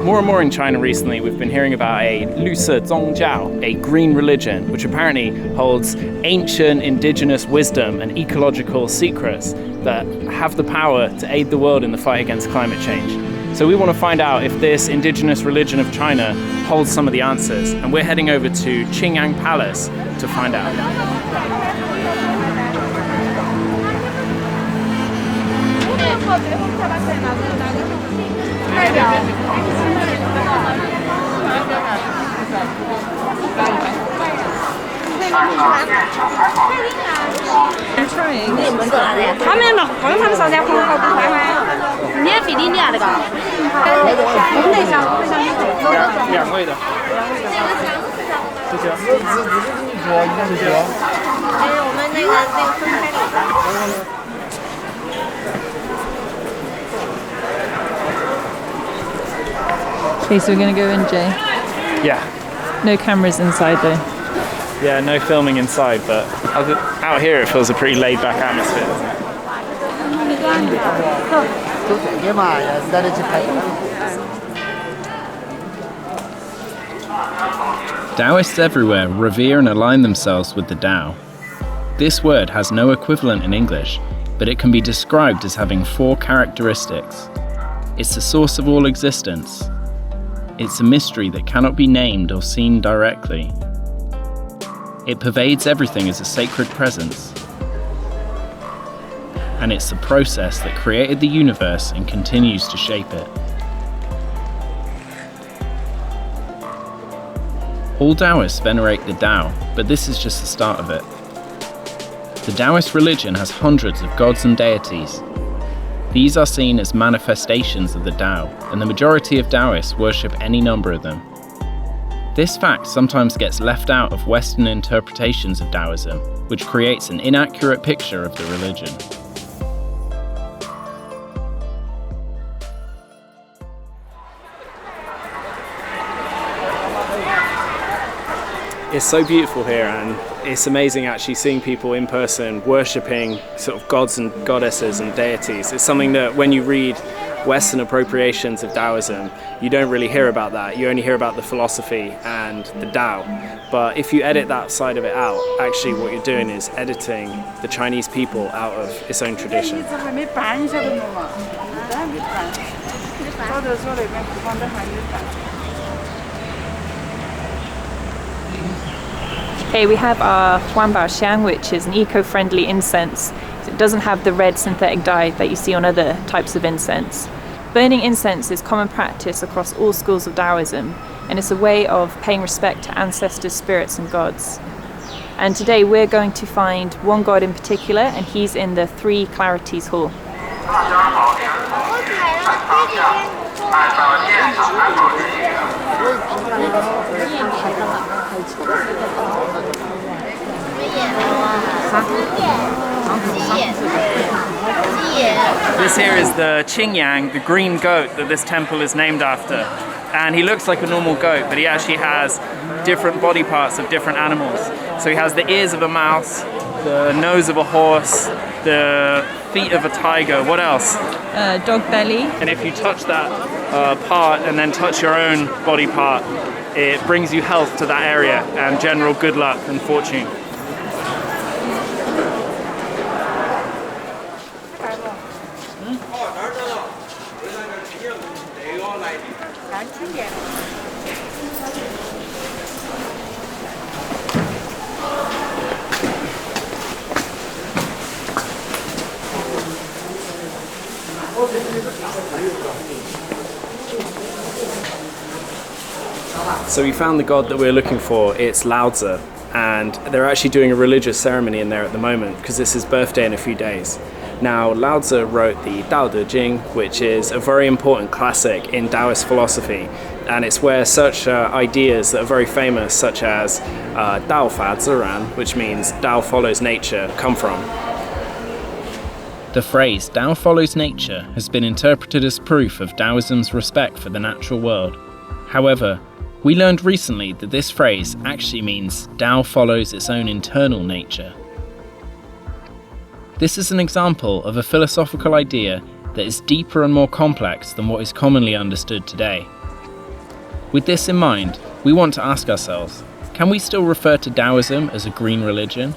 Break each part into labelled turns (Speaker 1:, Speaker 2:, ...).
Speaker 1: More and more in China recently, we've been hearing about a 绿色宗教, a green religion, which apparently holds ancient indigenous wisdom and ecological secrets that have the power to aid the world in the fight against climate change. So we want to find out if this indigenous religion of China holds some of the answers, and we're heading over to QingYang Palace to find out.
Speaker 2: Okay, so we're going to go in, Jay.
Speaker 1: Yeah.
Speaker 2: No cameras inside though.
Speaker 1: Yeah, no filming inside, but out here it feels a pretty laid-back atmosphere, doesn't it?
Speaker 3: Daoists everywhere revere and align themselves with the Tao. This word has no equivalent in English, but it can be described as having 4 characteristics. It's the source of all existence. It's a mystery that cannot be named or seen directly. It pervades everything as a sacred presence. And it's the process that created the universe and continues to shape it. All Daoists venerate the Tao, but this is just the start of it. The Daoist religion has hundreds of gods and deities. These are seen as manifestations of the Tao, and the majority of Daoists worship any number of them. This fact sometimes gets left out of Western interpretations of Daoism, which creates an inaccurate picture of the religion.
Speaker 1: It's so beautiful here, and it's amazing actually seeing people in person worshipping sort of gods and goddesses and deities. It's something that when you read Western appropriations of Daoism, you don't really hear about that. You only hear about the philosophy and the Tao. But if you edit that side of it out, actually what you're doing is editing the Chinese people out of its own tradition.
Speaker 2: Okay, we have our Huainanzi, which is an eco-friendly incense. It doesn't have the red synthetic dye that you see on other types of incense. Burning incense is common practice across all schools of Daoism, and it's a way of paying respect to ancestors, spirits and gods. And today we're going to find one god in particular, and he's in the 3 Clarities Hall.
Speaker 1: This here is the QingYang, the green goat that this temple is named after. And he looks like a normal goat, but he actually has different body parts of different animals. So he has the ears of a mouse, the nose of a horse, the feet of a tiger. What else?
Speaker 2: Dog belly.
Speaker 1: And if you touch that part and then touch your own body part, it brings you health to that area and general good luck and fortune. So we found the god that we're looking for. It's Laozi, and they're actually doing a religious ceremony in there at the moment because it's his birthday in a few days. Now, Laozi wrote the Daoism, which is a very important classic in Taoist philosophy And it's where such ideas that are very famous, such as Dao Fa Ziran, which means Dao follows nature, come from.
Speaker 3: The phrase Dao follows nature has been interpreted as proof of Daoism's respect for the natural world. However, we learned recently that this phrase actually means Dao follows its own internal nature. This is an example of a philosophical idea that is deeper and more complex than what is commonly understood today. With this in mind, we want to ask ourselves, can we still refer to Daoism as a green religion?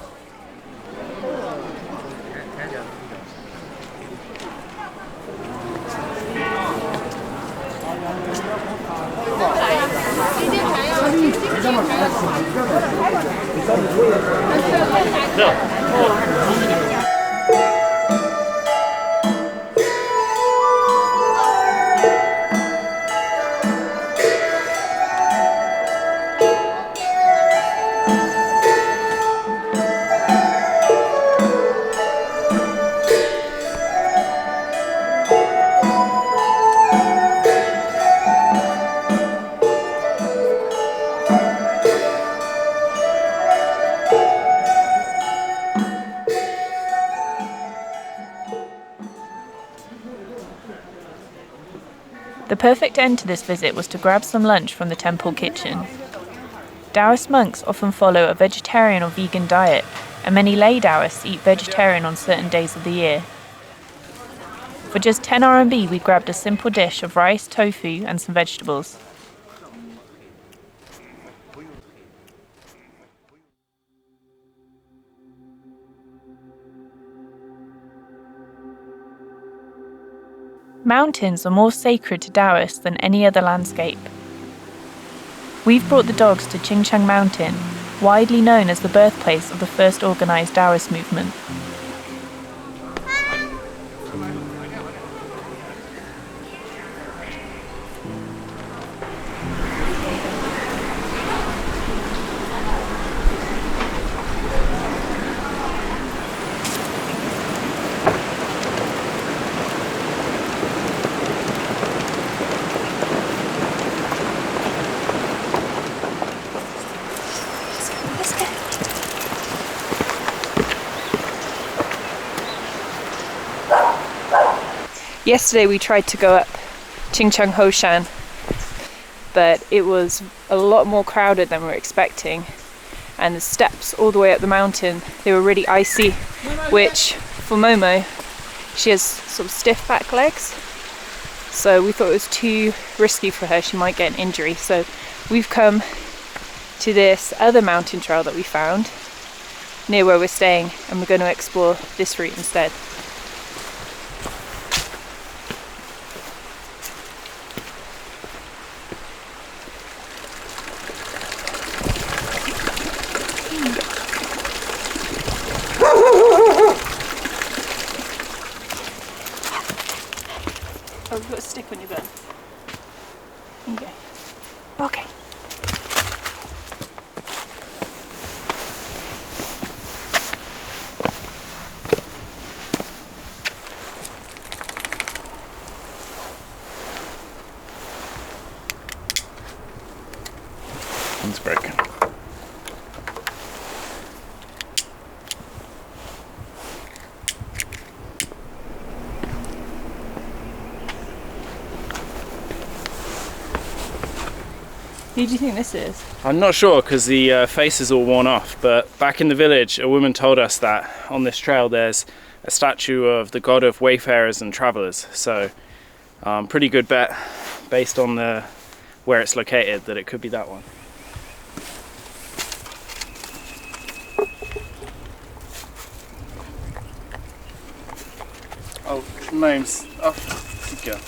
Speaker 2: The perfect end to this visit was to grab some lunch from the temple kitchen. Daoist monks often follow a vegetarian or vegan diet, and many lay Daoists eat vegetarian on certain days of the year. For just 10 RMB, we grabbed a simple dish of rice, tofu, and some vegetables. Mountains are more sacred to Taoists than any other landscape. We've brought the dogs to QingCheng Mountain, widely known as the birthplace of the first organised Taoist movement. Yesterday we tried to go up QingCheng Hoshan, but it was a lot more crowded than we were expecting, and the steps all the way up the mountain, they were really icy, which for Momo, she has sort of stiff back legs, so we thought it was too risky for her, she might get an injury. So we've come to this other mountain trail that we found near where we're staying, and we're going to explore this route instead. Oh, you've got a stick on your bum. There you go. Okay.
Speaker 1: One's broken.
Speaker 2: Who do you think this is?
Speaker 1: I'm not sure because the face is all worn off, but back in the village a woman told us that on this trail there's a statue of the god of wayfarers and travellers, so pretty good bet based on where it's located that it could be that one. Oh, names. Oh, good girl.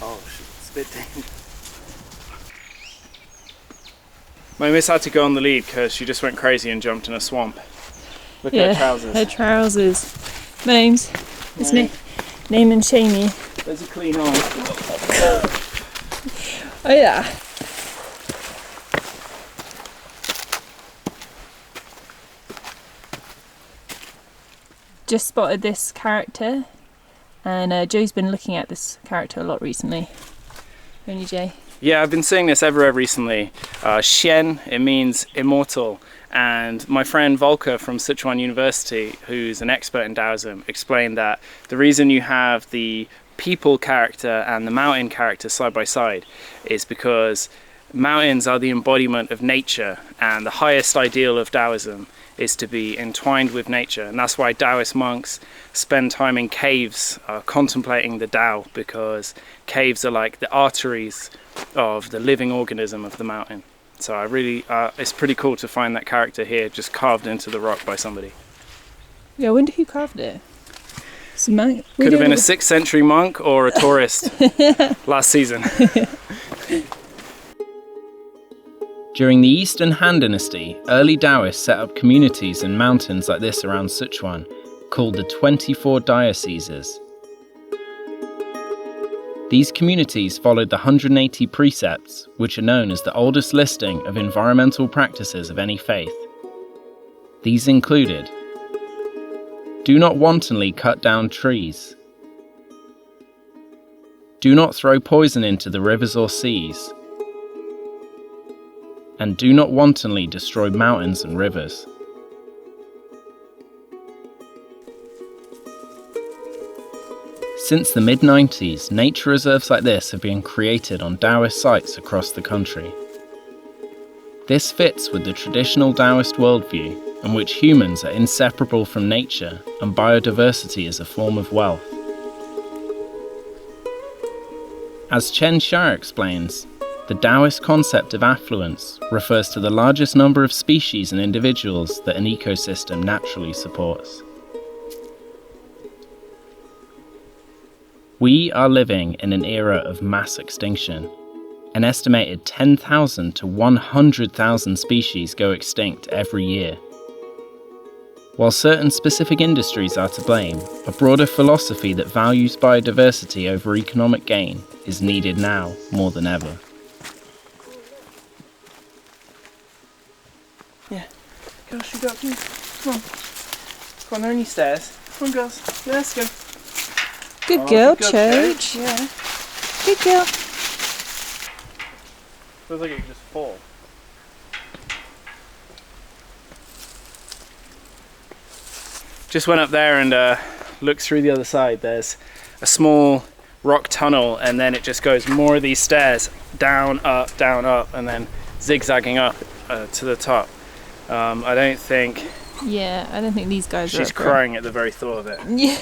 Speaker 1: Oh, it's a bit dangerous. My miss had to go on the lead because she just went crazy and jumped in a swamp. Look at her trousers.
Speaker 2: Her trousers. Names. It's name and shamey.
Speaker 1: There's a clean eye.
Speaker 2: Oh yeah. just spotted this character, and Joe's been looking at this character a lot recently. Don't you, Jay?
Speaker 1: Yeah, I've been seeing this everywhere recently. Xian, it means immortal. And my friend Volker from Sichuan University, who's an expert in Daoism, explained that the reason you have the people character and the mountain character side by side is because mountains are the embodiment of nature, and the highest ideal of Daoism is to be entwined with nature. And that's why Daoist monks spend time in caves contemplating the Tao, because caves are like the arteries of the living organism of the mountain. So I really, it's pretty cool to find that character here just carved into the rock by somebody.
Speaker 2: Yeah, I wonder who carved it. It's a monk.
Speaker 1: Could have been a 6th century monk or a tourist last season.
Speaker 3: During the Eastern Han Dynasty, early Daoists set up communities in mountains like this around Sichuan, called the 24 Dioceses. These communities followed the 180 precepts, which are known as the oldest listing of environmental practices of any faith. These included: do not wantonly cut down trees. Do not throw poison into the rivers or seas. And do not wantonly destroy mountains and rivers. Since the mid-90s, nature reserves like this have been created on Daoist sites across the country. This fits with the traditional Daoist worldview, in which humans are inseparable from nature and biodiversity is a form of wealth. As Chen Xia explains, the Daoist concept of affluence refers to the largest number of species and individuals that an ecosystem naturally supports. We are living in an era of mass extinction. An estimated 10,000 to 100,000 species go extinct every year. While certain specific industries are to blame, a broader philosophy that values biodiversity over economic gain is needed now more than ever.
Speaker 1: Yeah, girls, you got me. Come on. Come on, there are any stairs. Come on, girls. Yeah, let's go.
Speaker 2: Good girl,
Speaker 1: good
Speaker 2: Choach.
Speaker 1: Yeah.
Speaker 2: Good girl.
Speaker 1: Feels like it could just fall. Just went up there and looked through the other side. There's a small rock tunnel, and then it just goes more of these stairs down, up, and then zigzagging up to the top. I don't think
Speaker 2: these guys are
Speaker 1: she's
Speaker 2: up there.
Speaker 1: crying at the very thought of it.
Speaker 2: Yeah.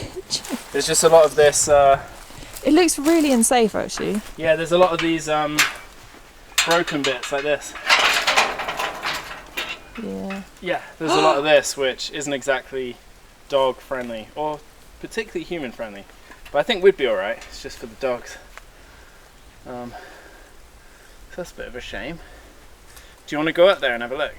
Speaker 1: There's just a lot of this.
Speaker 2: It looks really unsafe, actually.
Speaker 1: Yeah, there's a lot of these broken bits like this.
Speaker 2: Yeah.
Speaker 1: Yeah, there's a lot of this which isn't exactly dog friendly or particularly human friendly, but I think we'd be alright. It's just for the dogs. So that's a bit of a shame. Do you want to go up there and have a look?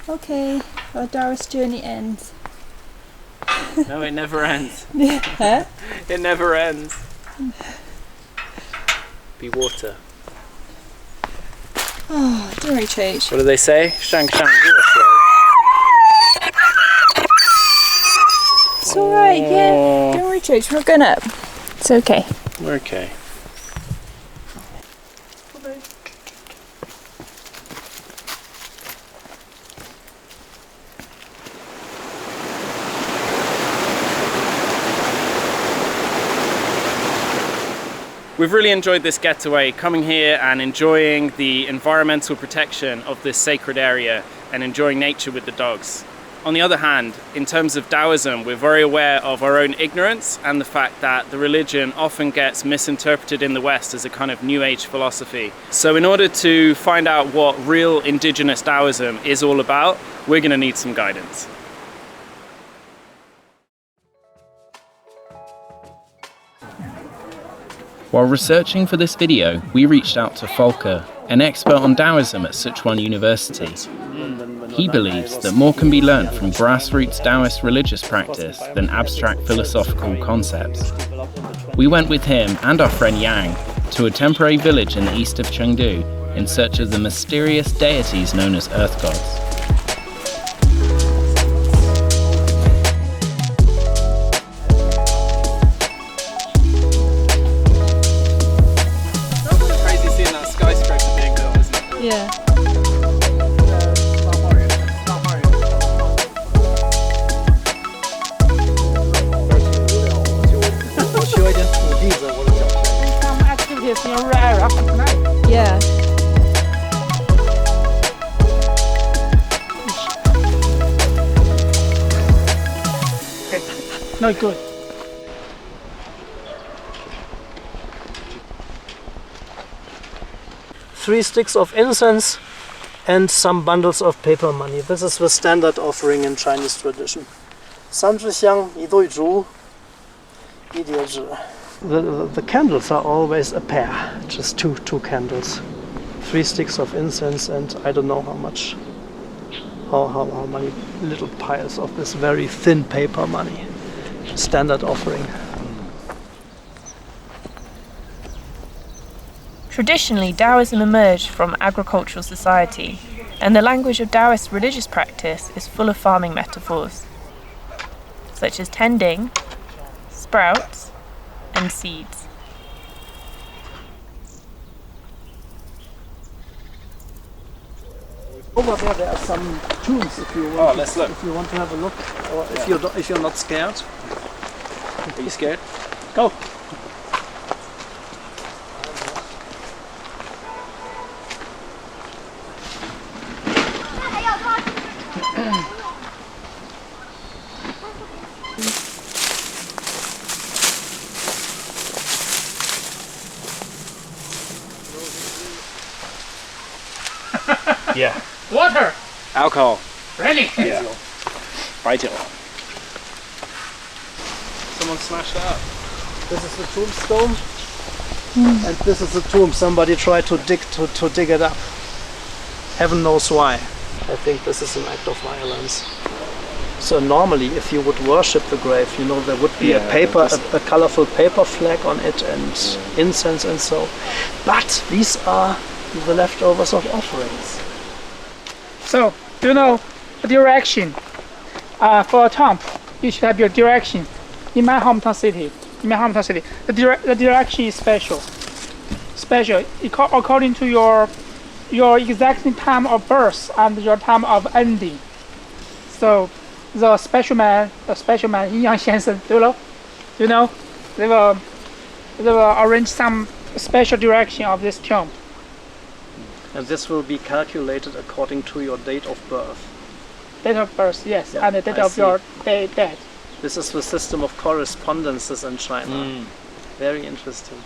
Speaker 2: Okay, our Daoist journey ends.
Speaker 1: No, it never ends.
Speaker 2: Huh?
Speaker 1: It never ends. Be water.
Speaker 2: Oh, don't worry, Choach.
Speaker 1: What do they say? Shang Shang water.
Speaker 2: It's alright, yeah. Don't worry, Choach, we're not going up. It's okay.
Speaker 1: We're okay. We've really enjoyed this getaway, coming here and enjoying the environmental protection of this sacred area and enjoying nature with the dogs. On the other hand, in terms of Daoism, we're very aware of our own ignorance and the fact that the religion often gets misinterpreted in the West as a kind of New Age philosophy. So in order to find out what real indigenous Daoism is all about, we're going to need some guidance.
Speaker 3: While researching for this video, we reached out to Volker, an expert on Daoism at Sichuan University. He believes that more can be learned from grassroots Daoist religious practice than abstract philosophical concepts. We went with him and our friend Yang to a temporary village in the east of Chengdu in search of the mysterious deities known as Earth Gods.
Speaker 1: Crazy seeing that skyscraper being built, isn't it?
Speaker 2: Yeah. Yeah.
Speaker 4: No good. Three sticks of incense and some bundles of paper money. This is the standard offering in Chinese tradition. 三支香，一对烛，一叠纸。The candles are always a pair, just two candles. 3 sticks of incense and I don't know how much, how many little piles of this very thin paper money. Standard offering.
Speaker 2: Traditionally, Daoism emerged from agricultural society, and the language of Daoist religious practice is full of farming metaphors, such as tending, sprouts, and seeds.
Speaker 4: Over there are some tombs if you want.
Speaker 1: Let's look.
Speaker 4: If you want to have a look, or if you're not scared.
Speaker 1: Are you scared?
Speaker 4: Go.
Speaker 1: Yeah.
Speaker 4: Water.
Speaker 1: Alcohol.
Speaker 4: Really?
Speaker 1: Yeah. Right. Someone smashed that up.
Speaker 4: This is the tombstone, and this is the tomb. Somebody tried to dig it up. Heaven knows why. I think this is an act of violence. So normally, if you would worship the grave, you know, there would be a colorful paper flag on it and incense and so. But these are the leftovers of offerings.
Speaker 5: So, do you know the direction? For a tomb, you should have your direction. In my hometown city, the direction is special. According to your exact time of birth and your time of ending. So, the special man, QingYang 先生, do you know? They will arrange some special direction of this tomb.
Speaker 4: And this will be calculated according to your date of birth.
Speaker 5: Date of birth, yes,
Speaker 4: Yeah,
Speaker 5: and the date
Speaker 4: I
Speaker 5: of
Speaker 4: see.
Speaker 5: your death.
Speaker 4: This is the system of correspondences in China. Very interesting.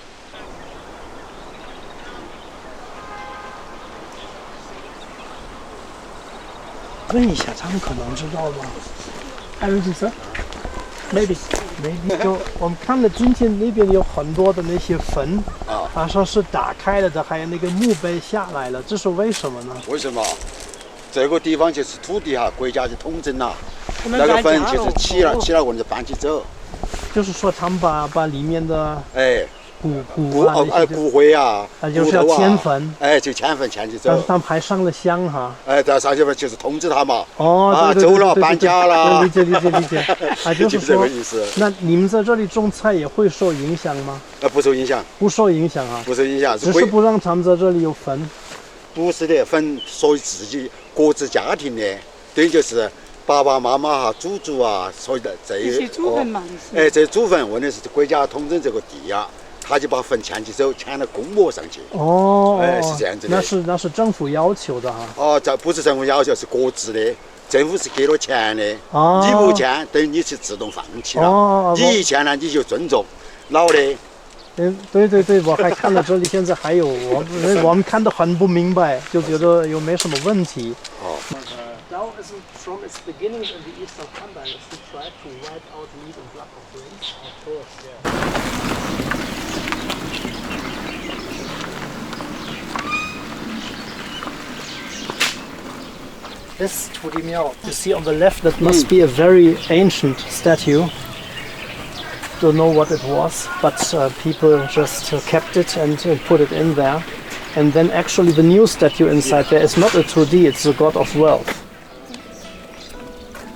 Speaker 4: I don't know.
Speaker 5: Maybe.
Speaker 4: 就我们看了今天那边有很多的那些坟，说是打开了的，还有那个墓碑下来了，这是为什么呢？
Speaker 6: 为什么？这个地方就是土地哈，国家就统整了，那个坟就是起了我们就搬起走。
Speaker 4: 就是说他们把里面的骨
Speaker 6: 灰啊，
Speaker 4: 就是要迁坟，
Speaker 6: 就迁坟迁起走。
Speaker 4: 但是他们还上了香哈。
Speaker 6: 在上去就是通知他嘛。
Speaker 4: 对
Speaker 6: 走了，搬家了。
Speaker 4: 理解。就是说，
Speaker 6: 这个意思。
Speaker 4: 那你们在这里种菜也会受影响吗？
Speaker 6: 不受影响。
Speaker 4: 不受影响啊。
Speaker 6: 不受影响。
Speaker 4: 只是不让他们在这里有坟。
Speaker 6: 不是的，坟属于自己各自家庭的，等于就是爸爸妈妈哈、祖祖啊，所以的这些祖坟嘛。这祖坟问题是国家统整这个地呀。他就把坟迁起走，迁到公墓上去。是这样子的。
Speaker 4: 那是政府要求的哈。
Speaker 6: 这不是政府要求，是各自的。政府是给了钱的。你不迁，等于你是自动放弃了。你一迁呢，你就尊重老的。
Speaker 4: 对，我还看到这里，现在还有我们看得很不明白，就觉得又没什么问题。Daoism from its beginnings in the Eastern Han Dynasty tried to wipe out meat and blood offerings. Of course, yeah. This Tudimiao, you see on the left, that must be a very ancient statue. don't know what it was, but people just kept it and put it in there. And then actually the new statue inside there is not a 2D, it's the god of wealth.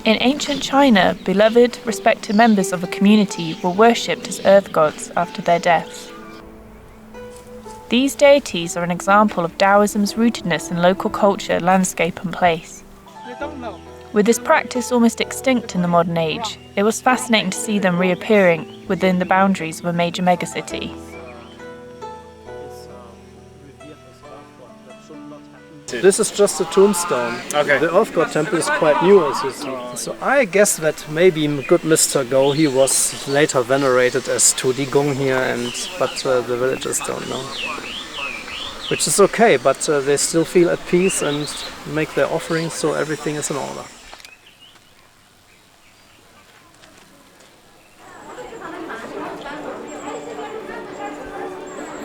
Speaker 2: In ancient China, beloved, respected members of a community were worshipped as earth gods after their deaths. These deities are an example of Daoism's rootedness in local culture, landscape and place. With this practice almost extinct in the modern age, it was fascinating to see them reappearing within the boundaries of a major megacity.
Speaker 4: This is just a tombstone.
Speaker 1: Okay.
Speaker 4: The Earth God Temple is quite new, as you see. So I guess that maybe good Mr. Go, he was later venerated as 2D Gong here, but the villagers don't know. Which is okay, but they still feel at peace and make their offerings, so everything is in order.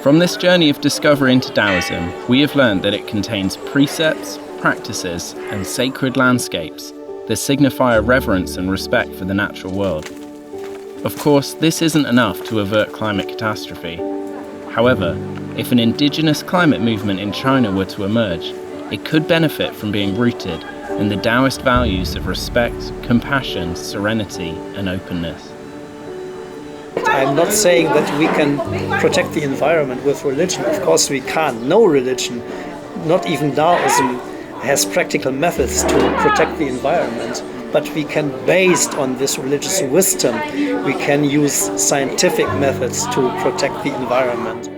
Speaker 3: From this journey of discovery into Daoism, we have learned that it contains precepts, practices, and sacred landscapes that signify a reverence and respect for the natural world. Of course, this isn't enough to avert climate catastrophe. However, if an indigenous climate movement in China were to emerge, it could benefit from being rooted in the Daoist values of respect, compassion, serenity, and openness.
Speaker 4: I'm not saying that we can protect the environment with religion. Of course we can't. No religion, not even Daoism, has practical methods to protect the environment. But we can, based on this religious wisdom, we can use scientific methods to protect the environment.